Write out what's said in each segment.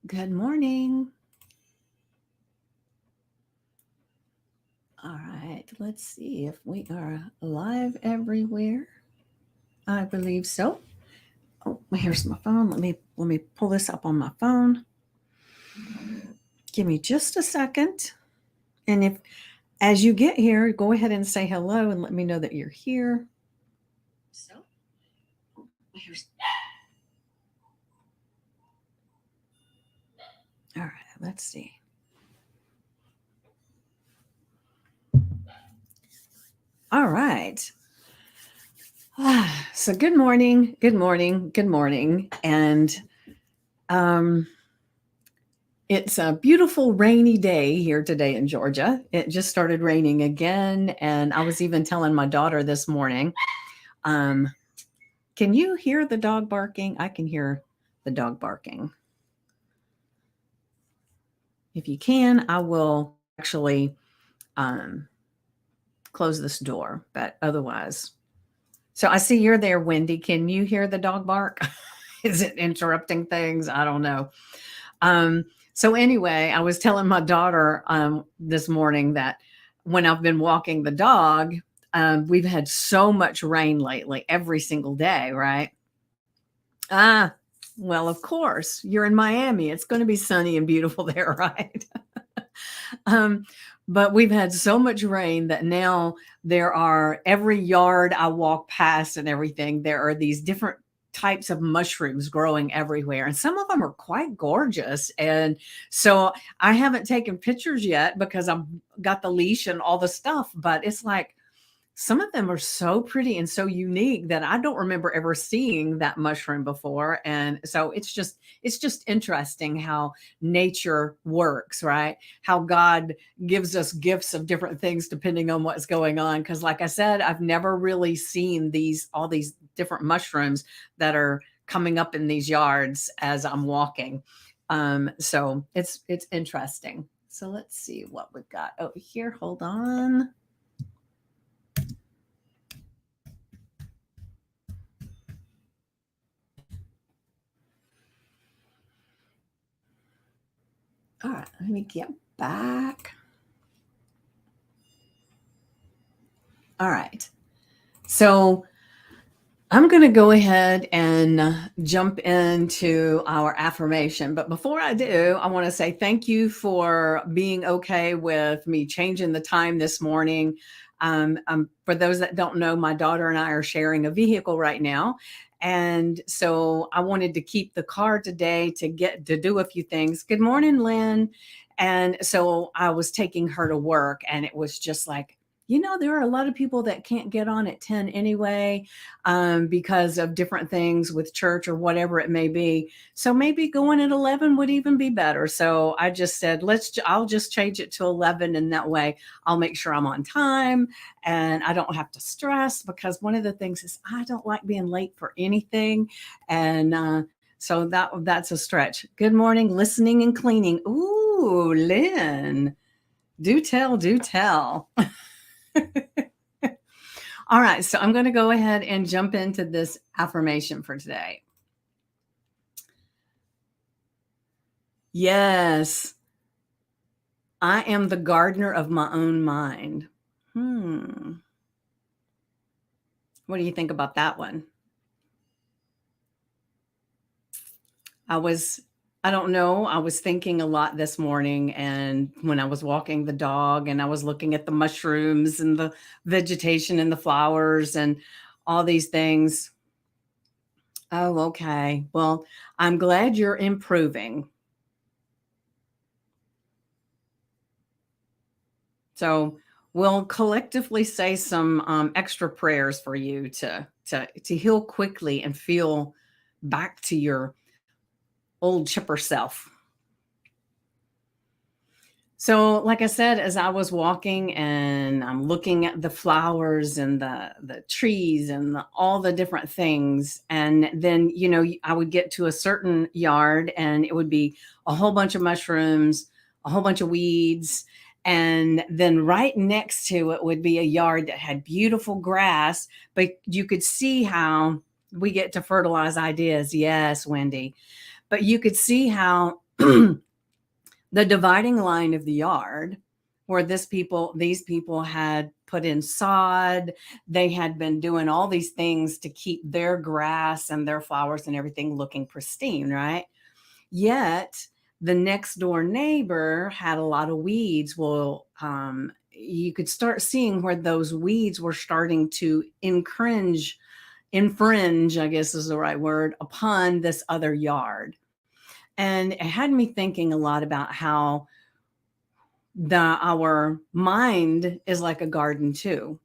Good morning. All right, let's see if we are live everywhere. I believe so. Oh, here's my phone. Let me pull this up on my phone. Give me just a second. And if as you get here, go ahead and say hello and let me know that you're here. So, here's all right, let's see. All right. So good morning, good morning, good morning. And it's a beautiful rainy day here today in Georgia. It just started raining again. And I was even telling my daughter this morning, can you hear the dog barking? I can hear the dog barking. If you can, I will actually close this door, but otherwise. So I see you're there, Wendy. Can you hear the dog bark? Is it interrupting things? I don't know. So anyway, I was telling my daughter this morning that when I've been walking the dog, we've had so much rain lately, every single day, right? Well, of course, you're in Miami. It's going to be sunny and beautiful there, right? But we've had so much rain that now there are, every yard I walk past and everything, there are these different types of mushrooms growing everywhere. And some of them are quite gorgeous. And so I haven't taken pictures yet because I've got the leash and all the stuff, but it's like, some of them are so pretty and so unique that I don't remember ever seeing that mushroom before. And so it's just interesting how nature works, right? How God gives us gifts of different things depending on what's going on. Because like I said, I've never really seen all these different mushrooms that are coming up in these yards as I'm walking. So it's interesting. So let's see what we've got over here. Hold on. All right, let me get back. All right. So I'm going to go ahead and jump into our affirmation. But before I do, I want to say thank you for being okay with me changing the time this morning. For those that don't know, my daughter and I are sharing a vehicle right now. And so I wanted to keep the car today to do a few things. Good morning, Lynn. And so I was taking her to work, and it was just like, there are a lot of people that can't get on at 10 anyway, because of different things with church or whatever it may be. So maybe going at 11 would even be better. So I just said, I'll just change it to 11. And that way I'll make sure I'm on time and I don't have to stress, because one of the things is I don't like being late for anything. And, so that's a stretch. Good morning, listening and cleaning. Ooh, Lynn, do tell, do tell. All right, so I'm going to go ahead and jump into this affirmation for today. Yes, I am the gardener of my own mind. What do you think about that one? I don't know. I was thinking a lot this morning, and when I was walking the dog and I was looking at the mushrooms and the vegetation and the flowers and all these things. Oh, okay. Well, I'm glad you're improving. So we'll collectively say some extra prayers for you to heal quickly and feel back to your old chipper self. So, like I said, as I was walking and I'm looking at the flowers and the trees and all the different things, and then I would get to a certain yard and it would be a whole bunch of mushrooms, a whole bunch of weeds, And then right next to it would be a yard that had beautiful grass, but you could see how we get to fertilize ideas. Yes, Wendy. But you could see how the dividing line of the yard, where these people had put in sod, they had been doing all these things to keep their grass and their flowers and everything looking pristine, right? Yet the next door neighbor had a lot of weeds. Well, you could start seeing where those weeds were starting to infringe, I guess is the right word, upon this other yard. And it had me thinking a lot about how our mind is like a garden too.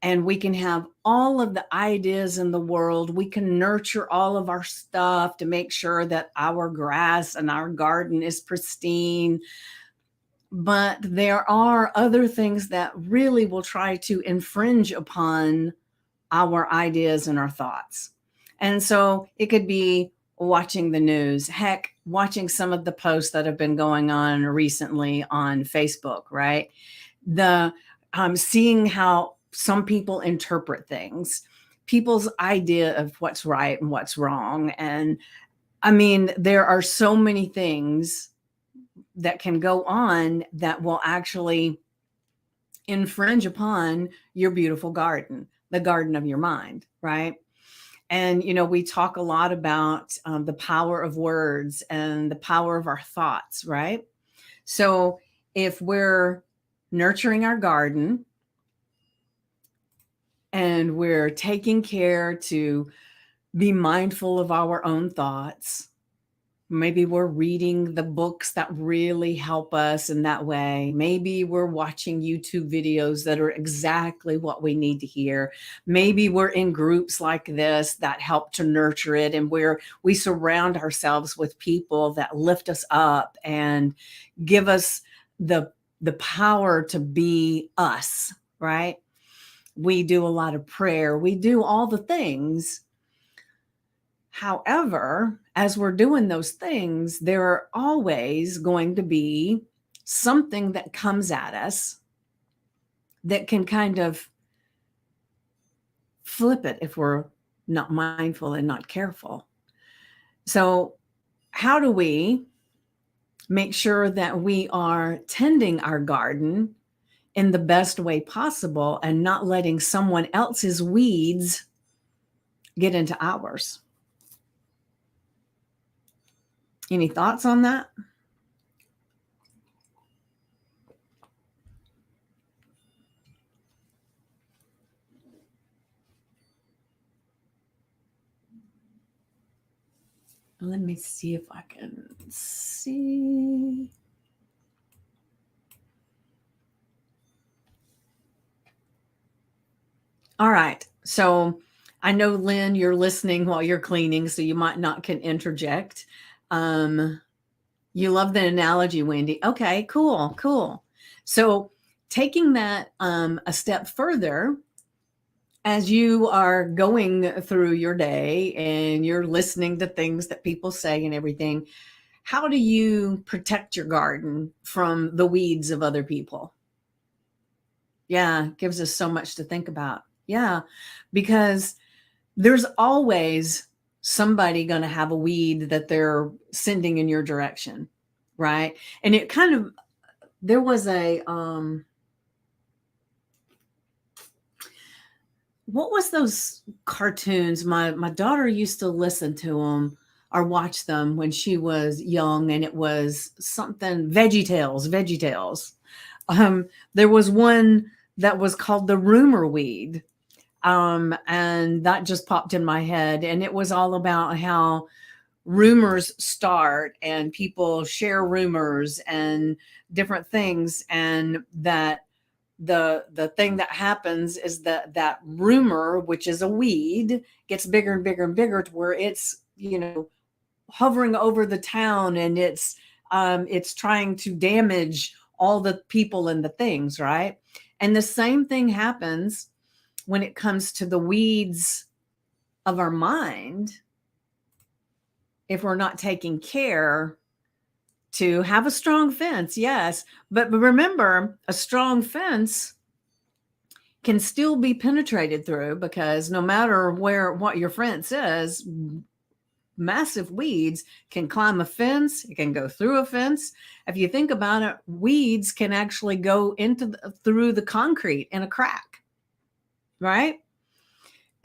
And we can have all of the ideas in the world. We can nurture all of our stuff to make sure that our grass and our garden is pristine. But there are other things that really will try to infringe upon our ideas and our thoughts. And so it could be watching the news, heck, watching some of the posts that have been going on recently on Facebook, right? The seeing how some people interpret things, people's idea of what's right and what's wrong. And I mean, there are so many things that can go on that will actually infringe upon your beautiful garden, the garden of your mind, right? And, we talk a lot about the power of words and the power of our thoughts, right? So if we're nurturing our garden and we're taking care to be mindful of our own thoughts, maybe we're reading the books that really help us in that way. Maybe we're watching YouTube videos that are exactly what we need to hear. Maybe we're in groups like this that help to nurture it, and where we surround ourselves with people that lift us up and give us the power to be us, right? We do a lot of prayer. We do all the things. However, as we're doing those things, there are always going to be something that comes at us that can kind of flip it if we're not mindful and not careful. So, how do we make sure that we are tending our garden in the best way possible and not letting someone else's weeds get into ours? Any thoughts on that? Let me see if I can see. All right. So I know, Lynn, you're listening while you're cleaning, so you might not can interject. Um, you love the analogy, Wendy. Okay, cool, cool. So taking that a step further, as you are going through your day and you're listening to things that people say and everything, how do you protect your garden from the weeds of other people? Yeah, gives us so much to think about. Yeah, because there's always somebody going to have a weed that they're sending in your direction, right? And it kind of, there was a what was those cartoons? My daughter used to listen to them or watch them when she was young, and it was something Veggie Tales. There was one that was called the rumor weed. And that just popped in my head. And it was all about how rumors start and people share rumors and different things. And that the thing that happens is that that rumor, which is a weed, gets bigger and bigger and bigger to where it's, hovering over the town, and it's trying to damage all the people and the things, right? And the same thing happens when it comes to the weeds of our mind. If we're not taking care, to have a strong fence, yes. But remember, a strong fence can still be penetrated through, because no matter what your fence is, massive weeds can climb a fence. It can go through a fence. If you think about it, weeds can actually go through the concrete in a crack, right?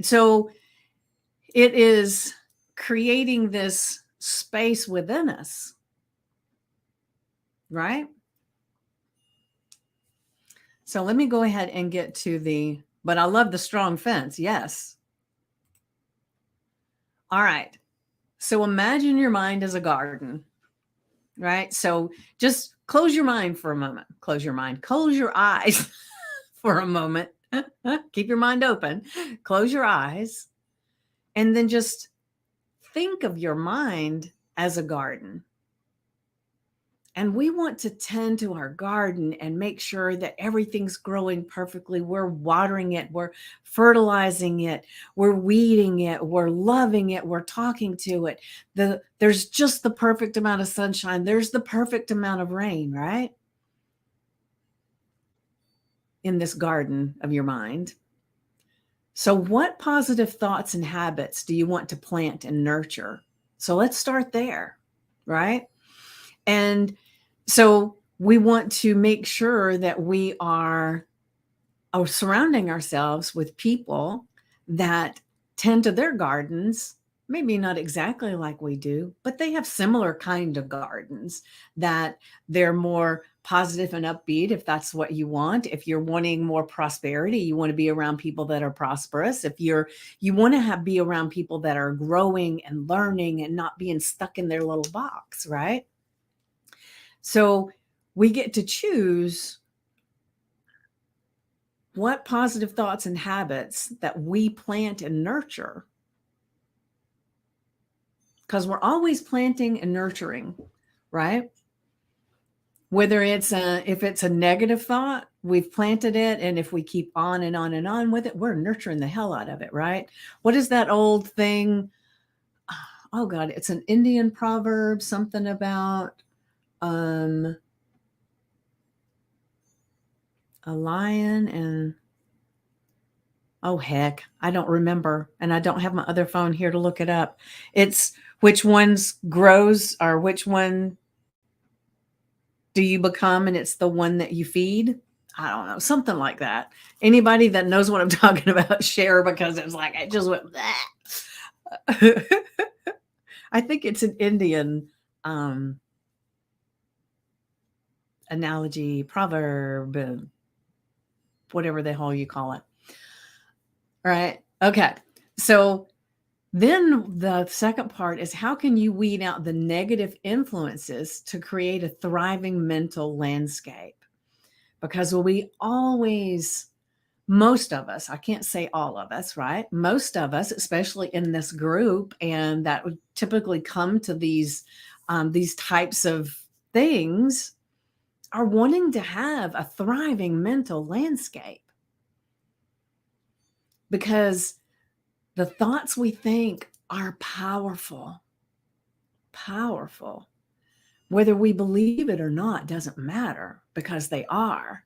So it is creating this space within us, right? So let me go ahead and get to but I love the strong fence. Yes. All right. So imagine your mind as a garden, right? So just close your mind for a moment. Close your mind. Close your eyes for a moment. Keep your mind open. Close your eyes. And then just think of your mind as a garden. And we want to tend to our garden and make sure that everything's growing perfectly. We're watering it, we're fertilizing it, we're weeding it, we're loving it, we're talking to it. There's just the perfect amount of sunshine, there's the perfect amount of rain, right? In this garden of your mind. So, what positive thoughts and habits do you want to plant and nurture? So, let's start there, right? And so we want to make sure that we are surrounding ourselves with people that tend to their gardens, maybe not exactly like we do, but they have similar kind of gardens, that they're more positive and upbeat, if that's what you want. If you're wanting more prosperity, you want to be around people that are prosperous. If you want to be around people that are growing and learning and not being stuck in their little box, right? So we get to choose what positive thoughts and habits that we plant and nurture, because we're always planting and nurturing, right? Whether if it's a negative thought, we've planted it. And if we keep on and on and on with it, we're nurturing the hell out of it, right? What is that old thing? Oh God, it's an Indian proverb, something about, a lion and oh heck, I don't remember, and I don't have my other phone here to look it up. It's which ones grows, or which one do you become, and it's the one that you feed. I don't know, something like that. Anybody that knows what I'm talking about, share, because it's like I just went. I think it's an Indian analogy, proverb, whatever the hell you call it. Right. Okay. So then the second part is, how can you weed out the negative influences to create a thriving mental landscape? Because most of us, I can't say all of us, right? Most of us, especially in this group, and that would typically come to these types of things, are wanting to have a thriving mental landscape, because the thoughts we think are powerful. Powerful. Whether we believe it or not doesn't matter, because they are.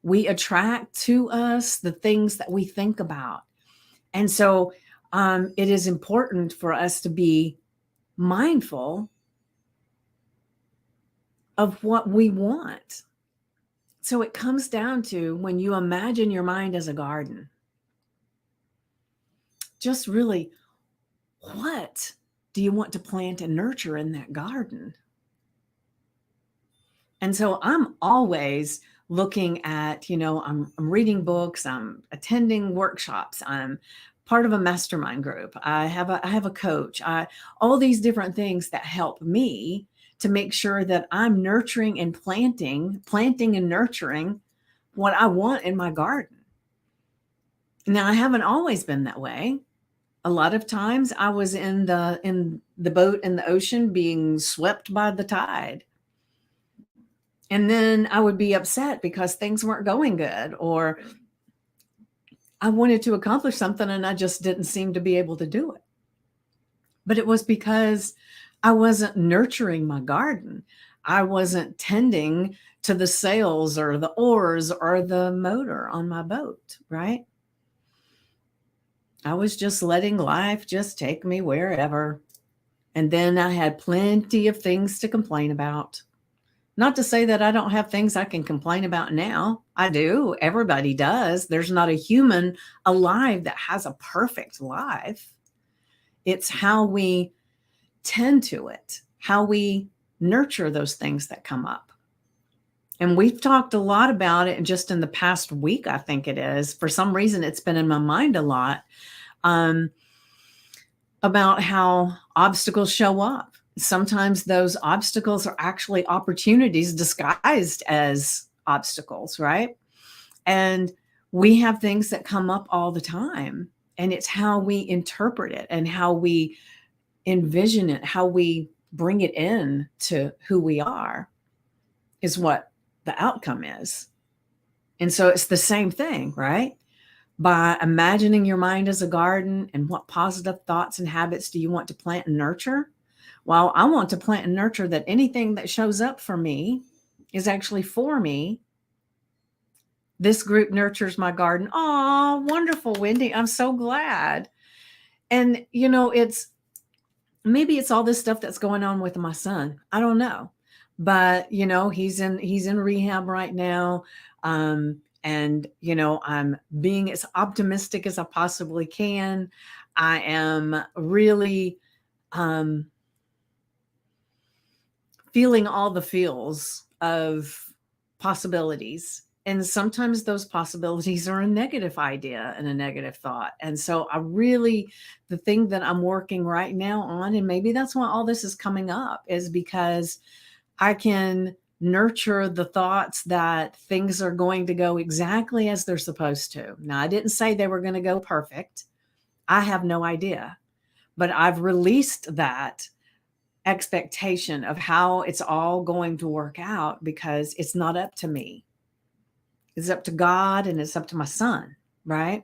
We attract to us the things that we think about. And so it is important for us to be mindful of what we want. So it comes down to, when you imagine your mind as a garden, just really, what do you want to plant and nurture in that garden? And so I'm always looking at, I'm reading books, I'm attending workshops, I'm part of a mastermind group, I have a coach, all these different things that help me to make sure that I'm nurturing and planting and nurturing what I want in my garden. Now, I haven't always been that way. A lot of times I was in the boat in the ocean, being swept by the tide. And then I would be upset because things weren't going good, or I wanted to accomplish something and I just didn't seem to be able to do it. But it was because I wasn't nurturing my garden. I wasn't tending to the sails or the oars or the motor on my boat, right? I was just letting life just take me wherever. And then I had plenty of things to complain about. Not to say that I don't have things I can complain about now. I do. Everybody does. There's not a human alive that has a perfect life. It's how we tend to it, how we nurture those things that come up. And we've talked a lot about it just in the past week, I think it is. For some reason, it's been in my mind a lot about how obstacles show up. Sometimes those obstacles are actually opportunities disguised as obstacles, right? And we have things that come up all the time. And it's how we interpret it and how we envision it, how we bring it in to who we are is what the outcome is. And so it's the same thing, right? By imagining your mind as a garden and what positive thoughts and habits do you want to plant and nurture? Well, I want to plant and nurture that anything that shows up for me is actually for me. This group nurtures my garden. Oh, wonderful, Wendy. I'm so glad. And, maybe it's all this stuff that's going on with my son. I don't know. But, he's in rehab right now. And, I'm being as optimistic as I possibly can. I am really feeling all the feels of possibilities. And sometimes those possibilities are a negative idea and a negative thought. And so the thing that I'm working right now on, and maybe that's why all this is coming up, is because I can nurture the thoughts that things are going to go exactly as they're supposed to. Now, I didn't say they were going to go perfect. I have no idea. But I've released that expectation of how it's all going to work out because it's not up to me. It's up to God and it's up to my son, right?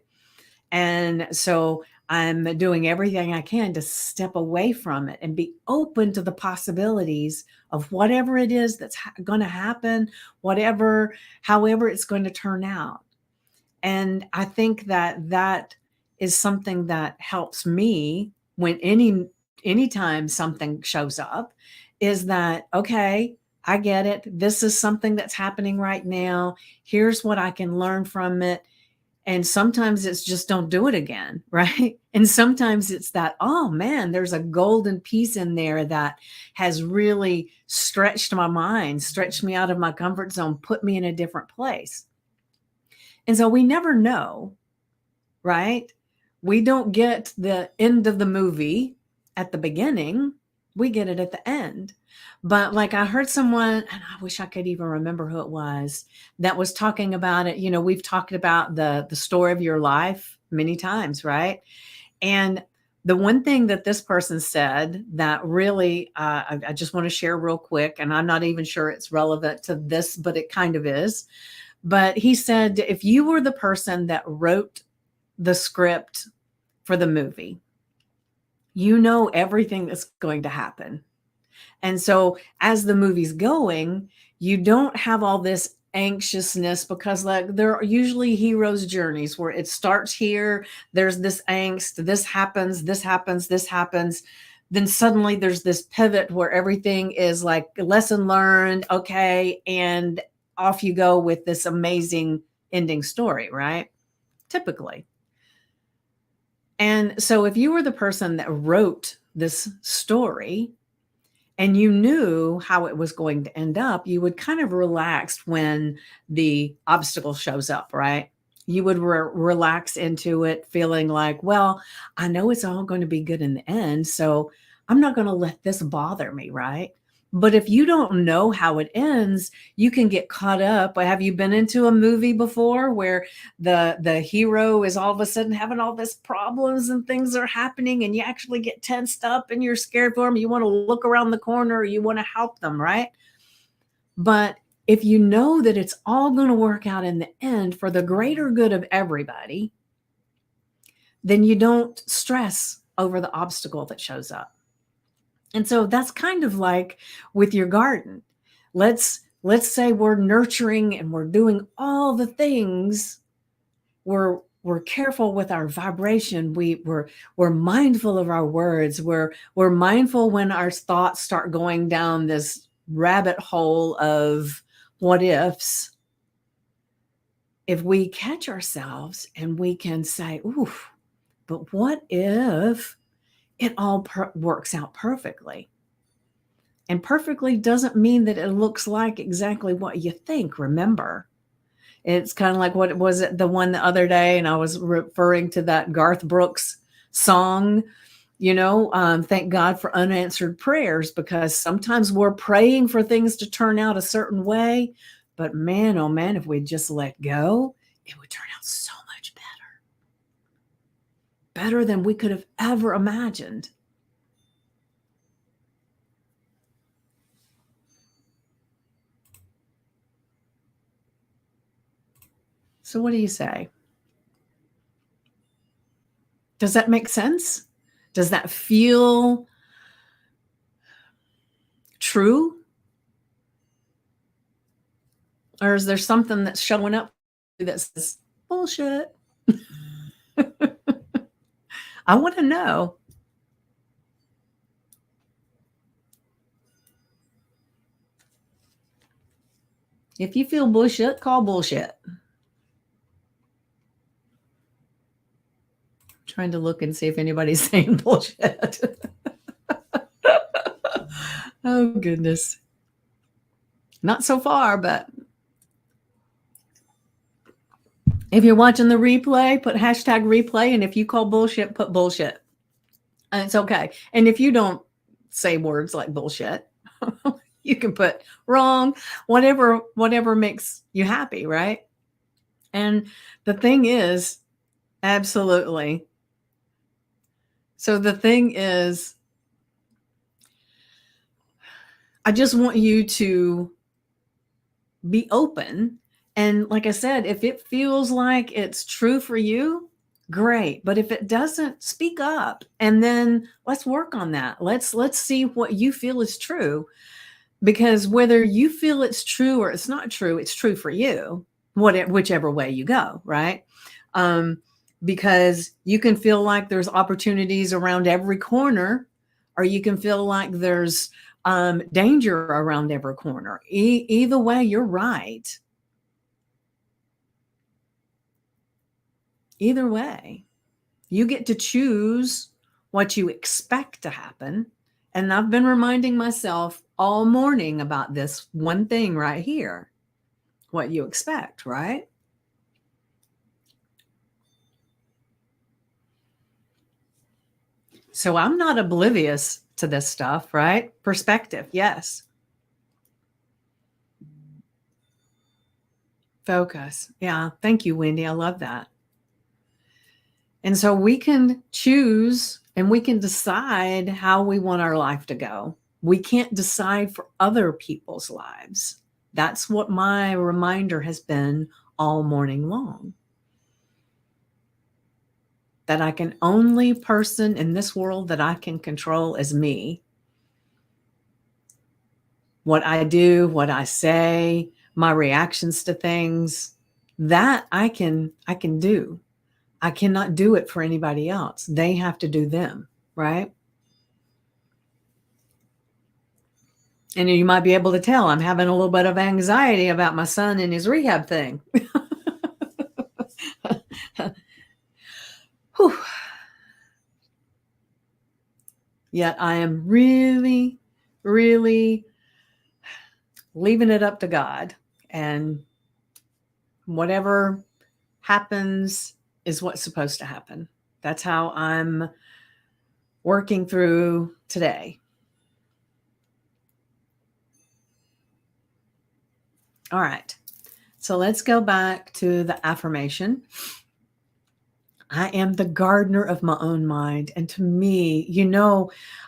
And so I'm doing everything I can to step away from it and be open to the possibilities of whatever it is that's going to happen, however it's going to turn out. And I think that is something that helps me when anytime something shows up, is that, okay, I get it. This is something that's happening right now. Here's what I can learn from it. And sometimes it's just don't do it again, right? And sometimes it's that, oh man, there's a golden piece in there that has really stretched my mind, stretched me out of my comfort zone, put me in a different place. And so we never know, right? We don't get the end of the movie at the beginning. We get it at the end. But like I heard someone, and I wish I could even remember who it was, that was talking about it. We've talked about the story of your life many times, right? And the one thing that this person said that really, I just want to share real quick, and I'm not even sure it's relevant to this, but it kind of is. But he said, if you were the person that wrote the script for the movie, you know everything that's going to happen. And so as the movie's going, you don't have all this anxiousness because like there are usually heroes' journeys where it starts here, there's this angst, this happens, this happens, this happens. Then suddenly there's this pivot where everything is like lesson learned, okay, and off you go with this amazing ending story, right? Typically. And so if you were the person that wrote this story and you knew how it was going to end up, you would kind of relax when the obstacle shows up, right? You would relax into it feeling like, well, I know it's all going to be good in the end, so I'm not going to let this bother me, right? But if you don't know how it ends, you can get caught up. Have you been into a movie before where the hero is all of a sudden having all this problems and things are happening and you actually get tensed up and you're scared for them? You want to look around the corner or you want to help them, right? But if you know that it's all going to work out in the end for the greater good of everybody, then you don't stress over the obstacle that shows up. And so that's kind of like with your garden. let's say we're nurturing and we're doing all the things. We're careful with our vibration. We're mindful of our words. We're mindful when our thoughts start going down this rabbit hole of what ifs. If we catch ourselves and we can say, ooh, but what if it all works out perfectly? And perfectly doesn't mean that it looks like exactly what you think. Remember, it's kind of like, what was it, the one the other day? And I was referring to that Garth Brooks song, thank God for unanswered prayers, because sometimes we're praying for things to turn out a certain way. But man, oh man, if we just let go, it would turn out so much better than we could have ever imagined. So what do you say? Does that make sense? Does that feel true? Or is there something that's showing up that says bullshit? I want to know. If you feel bullshit, call bullshit. Trying to look and see if anybody's saying bullshit. Oh, goodness. Not so far, but if you're watching the replay, put hashtag replay. And if you call bullshit, put bullshit. And it's okay. And if you don't say words like bullshit, you can put wrong, whatever makes you happy, right? And the thing is, absolutely. So the thing is, I just want you to be open. And like I said, if it feels like it's true for you, great. But if it doesn't, speak up, and then let's work on that. Let's see what you feel is true, because whether you feel it's true or it's not true, it's true for you, whichever way you go, right? Because you can feel like there's opportunities around every corner, or you can feel like there's danger around every corner. Either way, you're right. Either way, you get to choose what you expect to happen. And I've been reminding myself all morning about this one thing right here, what you expect, right? So I'm not oblivious to this stuff, right? Perspective, yes. Focus. Yeah. Thank you, Wendy. I love that. And so we can choose and we can decide how we want our life to go. We can't decide for other people's lives. That's what my reminder has been all morning long. That I can only person in this world that I can control is me. What I do, what I say, my reactions to things, that I can do. I cannot do it for anybody else. They have to do them, right? And you might be able to tell I'm having a little bit of anxiety about my son and his rehab thing. Whew. Yet I am really, really leaving it up to God. And whatever happens is what's supposed to happen. That's how I'm working through today. All right. So let's go back to the affirmation. I am the gardener of my own mind. And to me,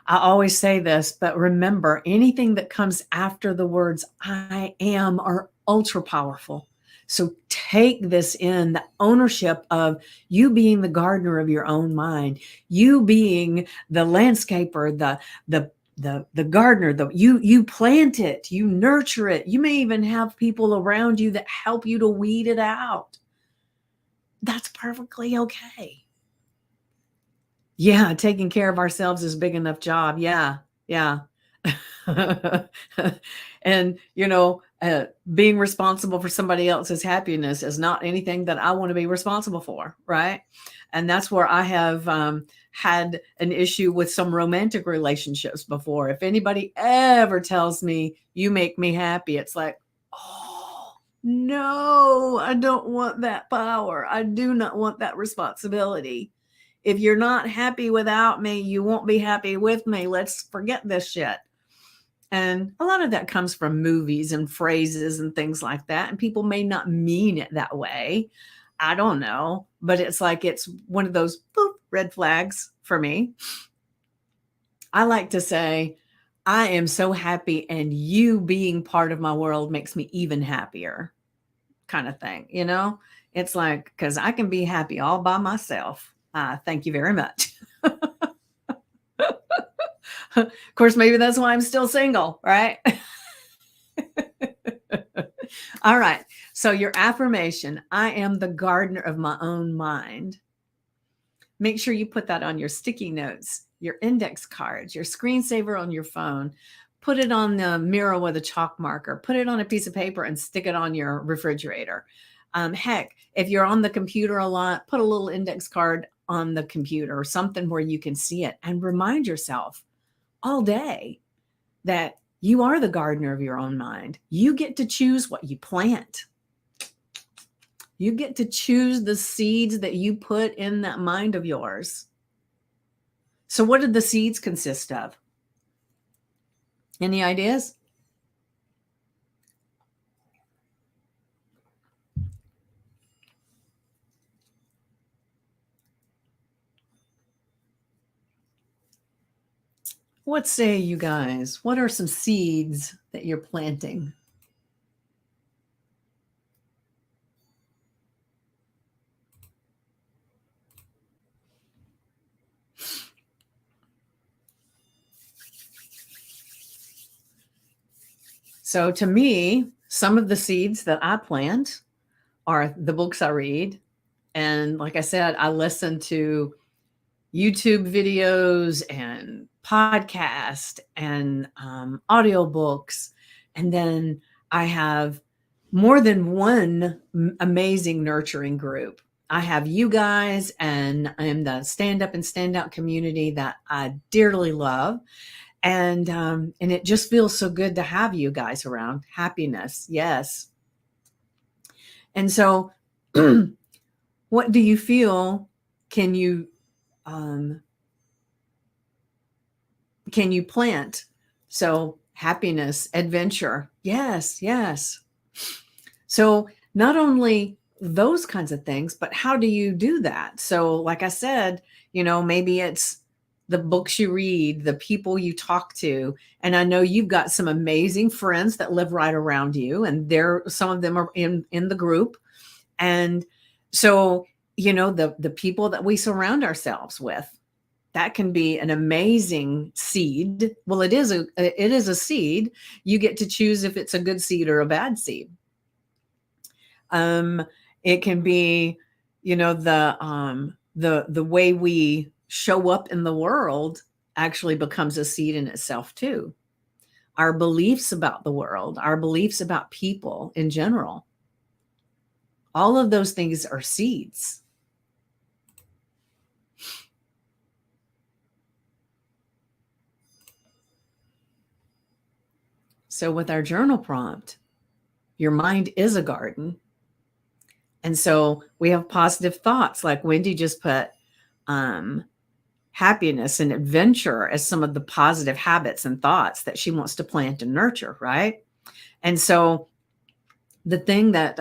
I always say this, but remember, anything that comes after the words I am are ultra powerful. So take this in, the ownership of you being the gardener of your own mind, you being the landscaper, the the gardener, you plant it, you nurture it. You may even have people around you that help you to weed it out. That's perfectly okay. Yeah, taking care of ourselves is a big enough job. Yeah, yeah. And, being responsible for somebody else's happiness is not anything that I want to be responsible for, right? And that's where I have had an issue with some romantic relationships before. If anybody ever tells me, you make me happy, it's like, oh, no, I don't want that power. I do not want that responsibility. If you're not happy without me, you won't be happy with me. Let's forget this shit. And a lot of that comes from movies and phrases and things like that. And people may not mean it that way. I don't know. But it's like it's one of those boop, red flags for me. I like to say, I am so happy, and you being part of my world makes me even happier, kind of thing. It's like, because I can be happy all by myself. Thank you very much. Of course, maybe that's why I'm still single, right? All right. So your affirmation, I am the gardener of my own mind. Make sure you put that on your sticky notes, your index cards, your screensaver on your phone. Put it on the mirror with a chalk marker. Put it on a piece of paper and stick it on your refrigerator. Heck, if you're on the computer a lot, put a little index card on the computer or something where you can see it, and remind yourself all day that you are the gardener of your own mind. You get to choose what you plant. You get to choose the seeds that you put in that mind of yours. So what did the seeds consist of? Any ideas? What say you guys? What are some seeds that you're planting? So to me, some of the seeds that I plant are the books I read. And like I said, I listen to YouTube videos and podcast and audiobooks. And then I have more than one amazing nurturing group. I have you guys, and I'm the stand up and stand out community that I dearly love. And it just feels so good to have you guys around. Happiness. Yes. And so what do you feel can you um, can you plant? So happiness, adventure. Yes, yes. So not only those kinds of things, but how do you do that? So like I said, maybe it's the books you read, the people you talk to. And I know you've got some amazing friends that live right around you, and some of them are in the group. And so, the people that we surround ourselves with, that can be an amazing seed. Well, it is a seed. You get to choose if it's a good seed or a bad seed. It can be, the way we show up in the world actually becomes a seed in itself too. Our beliefs about the world, our beliefs about people in general, all of those things are seeds. So with our journal prompt, your mind is a garden. And so we have positive thoughts, like Wendy just put happiness and adventure as some of the positive habits and thoughts that she wants to plant and nurture, right? And so the thing that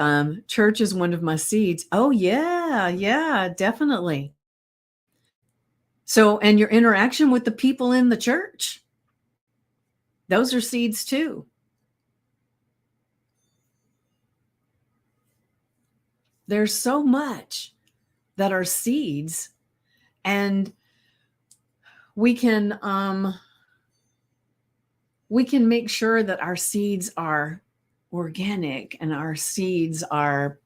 church is one of my seeds. Oh, yeah, definitely. So, and your interaction with the people in the church, those are seeds too. There's so much that are seeds, and we can we can make sure that our seeds are organic and our seeds are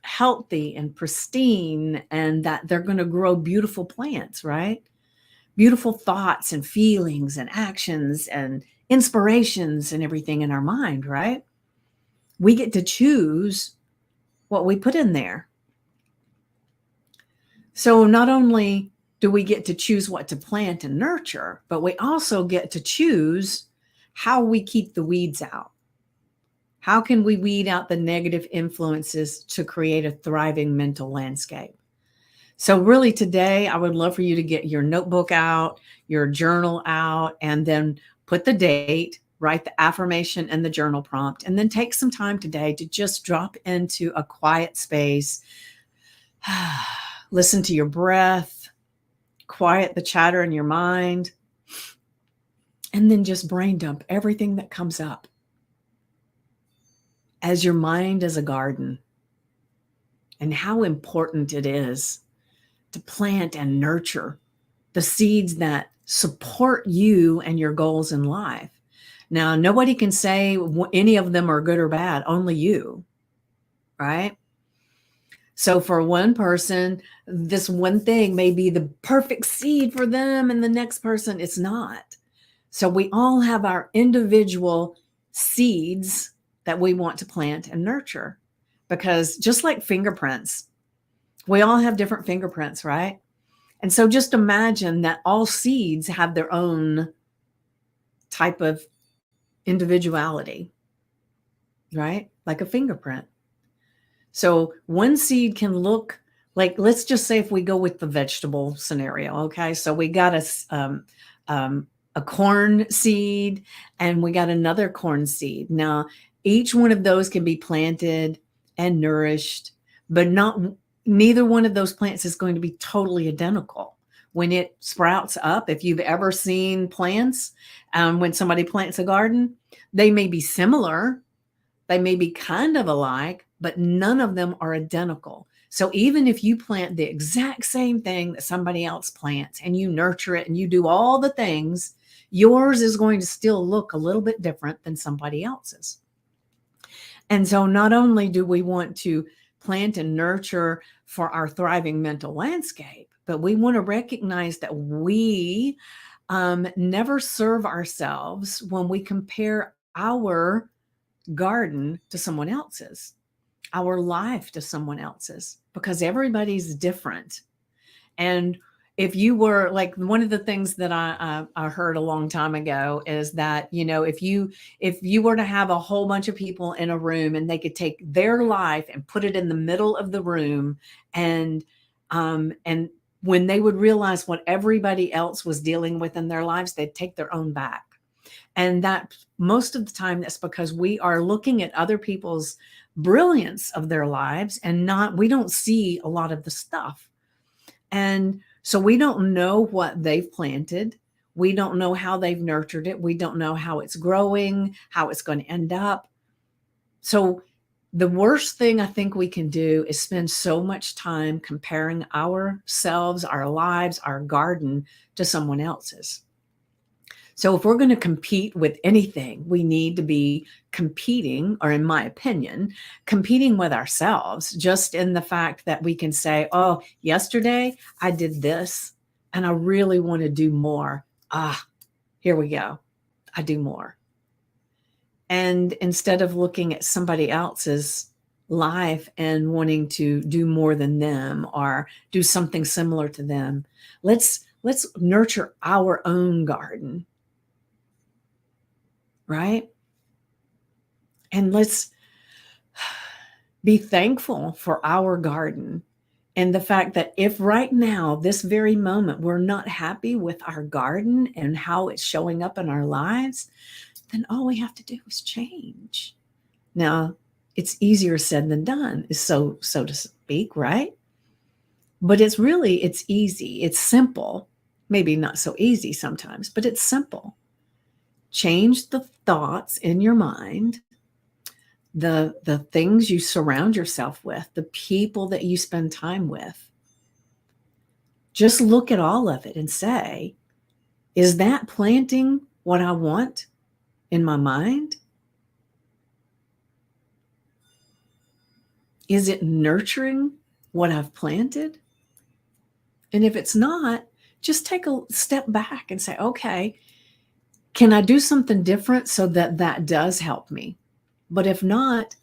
healthy and pristine and that they're going to grow beautiful plants, right? Beautiful thoughts and feelings and actions and inspirations and everything in our mind, right? We get to choose what we put in there. So not only do we get to choose what to plant and nurture, but we also get to choose how we keep the weeds out. How can we weed out the negative influences to create a thriving mental landscape? So, really, today, I would love for you to get your notebook out, your journal out, and then put the date, write the affirmation and the journal prompt, and then take some time today to just drop into a quiet space. Listen to your breath, quiet the chatter in your mind, and then just brain dump everything that comes up. As your mind is a garden, and how important it is to plant and nurture the seeds that support you and your goals in life. Now, nobody can say any of them are good or bad, only you, right? So for one person, this one thing may be the perfect seed for them, and the next person it's not. So we all have our individual seeds that we want to plant and nurture, because just like fingerprints, we all have different fingerprints, right? And so just imagine that all seeds have their own type of individuality, right? Like a fingerprint. So one seed can look like, let's just say if we go with the vegetable scenario, okay? So we got a corn seed and we got another corn seed. Now, each one of those can be planted and nourished, but neither one of those plants is going to be totally identical. When it sprouts up, if you've ever seen plants, when somebody plants a garden, they may be similar, they may be kind of alike, but none of them are identical. So even if you plant the exact same thing that somebody else plants and you nurture it and you do all the things, yours is going to still look a little bit different than somebody else's. And so not only do we want to plant and nurture for our thriving mental landscape, but we want to recognize that we never serve ourselves when we compare our garden to someone else's, our life to someone else's, because everybody's different. And if you were like, one of the things that I heard a long time ago is that, if you were to have a whole bunch of people in a room and they could take their life and put it in the middle of the room, and when they would realize what everybody else was dealing with in their lives, they'd take their own back. And that most of the time, that's because we are looking at other people's brilliance of their lives and we don't see a lot of the stuff. And so we don't know what they've planted. We don't know how they've nurtured it. We don't know how it's growing, how it's going to end up. So the worst thing I think we can do is spend so much time comparing ourselves, our lives, our garden to someone else's. So if we're going to compete with anything, we need to be competing, or in my opinion, competing with ourselves, just in the fact that we can say, oh, yesterday I did this and I really want to do more. Here we go. I do more. And instead of looking at somebody else's life and wanting to do more than them or do something similar to them, let's nurture our own garden. Right? And let's be thankful for our garden and the fact that if right now, this very moment, we're not happy with our garden and how it's showing up in our lives, then all we have to do is change. Now, it's easier said than done, so to speak, right? But it's easy. It's simple. Maybe not so easy sometimes, but it's simple. Change the thoughts in your mind, the things you surround yourself with, the people that you spend time with. Just look at all of it and say, is that planting what I want? in my mind? Is it nurturing what I've planted? And if it's not, just take a step back and say, okay, can I do something different so that that does help me? But if not,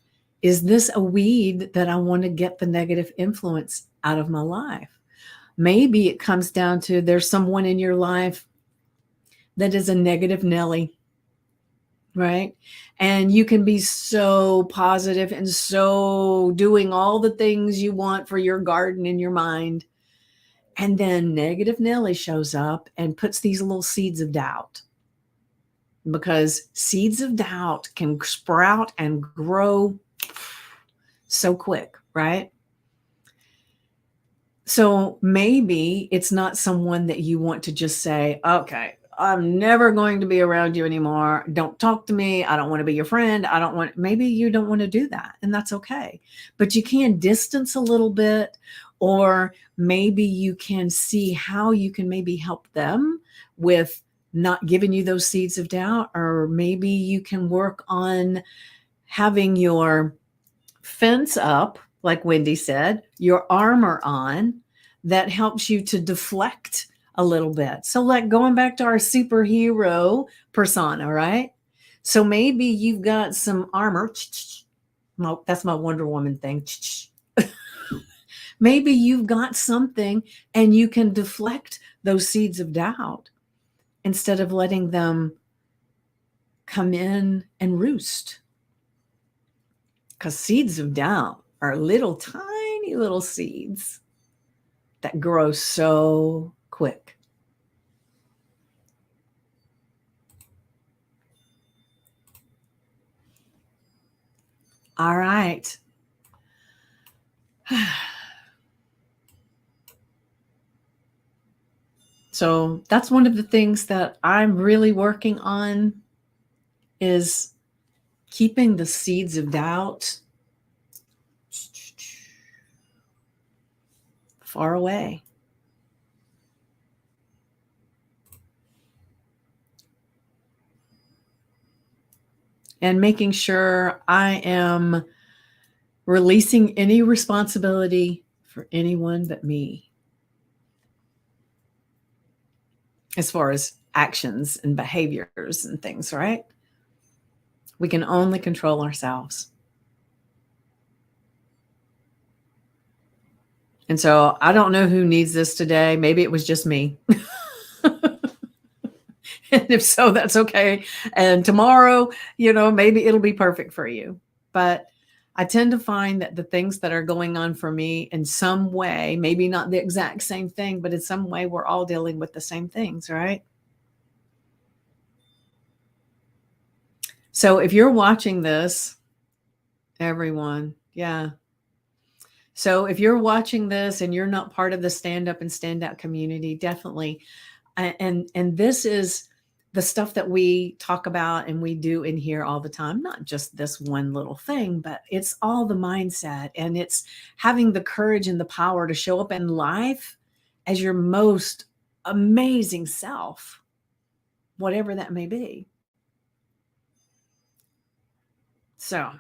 is this a weed that I want to get the negative influence out of my life? Maybe it comes down to there's someone in your life that is a negative Nelly, right? And you can be so positive and so doing all the things you want for your garden in your mind. And then negative Nelly shows up and puts these little seeds of doubt, because seeds of doubt can sprout and grow so quick, right? So maybe it's not someone that you want to just say, okay, I'm never going to be around you anymore. Don't talk to me. I don't want to be your friend. I don't want, maybe you don't want to do that, and that's okay. But you can distance a little bit, or maybe you can see how you can maybe help them with not giving you those seeds of doubt, or maybe you can work on having your fence up, like Wendy said, your armor on, that helps you to deflect a little bit. So, like going back to our superhero persona, right? So maybe you've got some armor. That's my Wonder Woman thing. Maybe you've got something and you can deflect those seeds of doubt instead of letting them come in and roost. Because seeds of doubt are little tiny little seeds that grow so quick. All right. So that's one of the things that I'm really working on, is keeping the seeds of doubt far away. And making sure I am releasing any responsibility for anyone but me, as far as actions and behaviors and things, right? We can only control ourselves. And so I don't know who needs this today. Maybe it was just me. And if so, that's okay. And tomorrow, maybe it'll be perfect for you. But I tend to find that the things that are going on for me in some way, maybe not the exact same thing, but in some way, we're all dealing with the same things, right? So if you're watching this, everyone, yeah. So if you're watching this and you're not part of the Stand Up and Stand Out community, definitely. And this is the stuff that we talk about and we do in here all the time, not just this one little thing, but it's all the mindset, and it's having the courage and the power to show up in life as your most amazing self, whatever that may be. So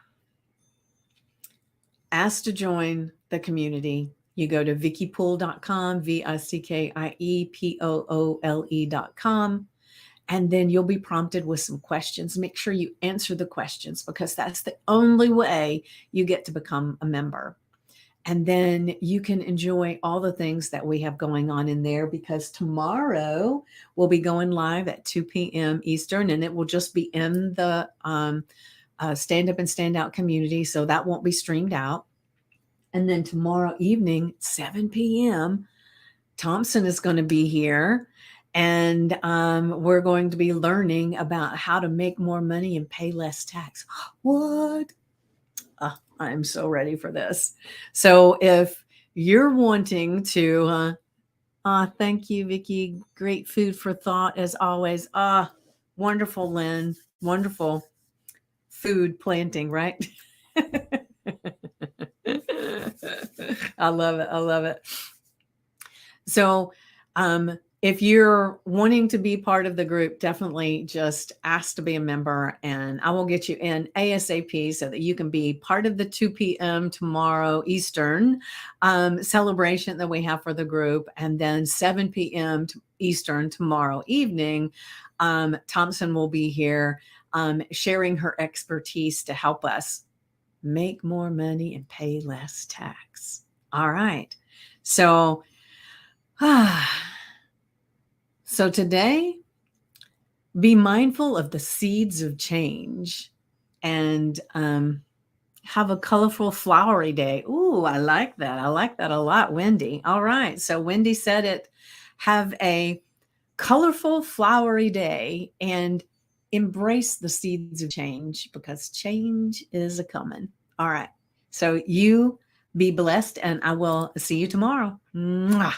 ask to join the community. You go to vickypoole.com, VICKIEPOOLE.com, and then you'll be prompted with some questions. Make sure you answer the questions, because that's the only way you get to become a member. And then you can enjoy all the things that we have going on in there, because tomorrow we'll be going live at 2 p.m. Eastern, and it will just be in the Stand Up and Stand Out community. So that won't be streamed out. And then tomorrow evening, 7 p.m., Thompson is going to be here, and we're going to be learning about how to make more money and pay less tax. What? I'm so ready for this. So if you're wanting to, thank you, Vicki. Great food for thought as always. Wonderful, Lynn. Wonderful food planting, right? I love it. I love it. So if you're wanting to be part of the group, definitely just ask to be a member and I will get you in ASAP so that you can be part of the 2 p.m. tomorrow Eastern celebration that we have for the group. And then 7 p.m. Eastern tomorrow evening, Thompson will be here sharing her expertise to help us make more money and pay less tax. All right. So, so today, be mindful of the seeds of change and have a colorful, flowery day. Ooh, I like that. I like that a lot, Wendy. All right. So Wendy said it. Have a colorful, flowery day and embrace the seeds of change because change is a coming. All right. So you be blessed and I will see you tomorrow. Mwah.